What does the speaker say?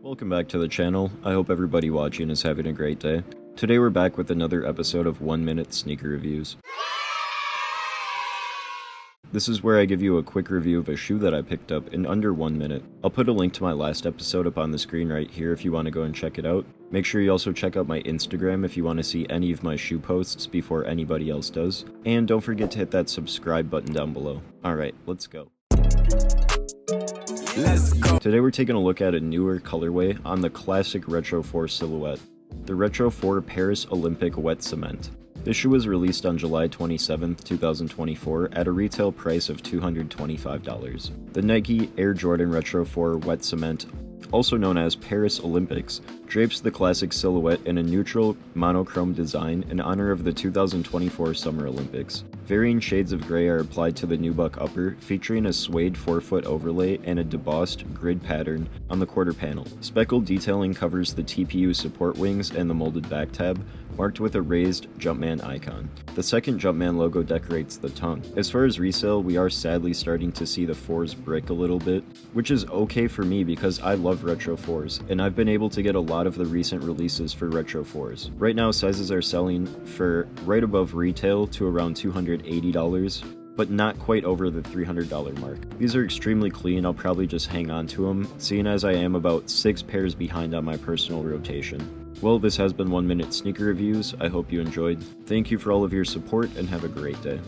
Welcome back to the channel. I hope everybody watching is having a great day. Today we're back with another episode of 1 Minute Sneaker Reviews. This is where I give you a quick review of a shoe that I picked up in under 1 minute. I'll put a link to my last episode up on the screen right here if you want to go and check it out. Make sure you also check out my Instagram if you want to see any of my shoe posts before anybody else does. And don't forget to hit that subscribe button down below. Alright, let's go. Let's go. Today we're taking a look at a newer colorway on the classic Retro 4 silhouette, the Retro 4 Paris Olympic Wet Cement. This shoe was released on July 27, 2024 at a retail price of $225. The Nike Air Jordan Retro 4 Wet Cement, also known as Paris Olympics, drapes the classic silhouette in a neutral, monochrome design in honor of the 2024 Summer Olympics. Varying shades of gray are applied to the nubuck upper, featuring a suede forefoot overlay and a debossed grid pattern on the quarter panel. Speckled detailing covers the TPU support wings and the molded back tab, marked with a raised Jumpman icon. The second Jumpman logo decorates the tongue. As far as resale, we are sadly starting to see the 4s break a little bit, which is okay for me because I love Retro 4s, and I've been able to get a lot of the recent releases for Retro 4s. Right now, sizes are selling for right above retail to around $280, but not quite over the $300 mark. These are extremely clean. I'll probably just hang on to them, seeing as I am about 6 pairs behind on my personal rotation. Well, this has been 1 Minute Sneaker Reviews. I hope you enjoyed. Thank you for all of your support and have a great day.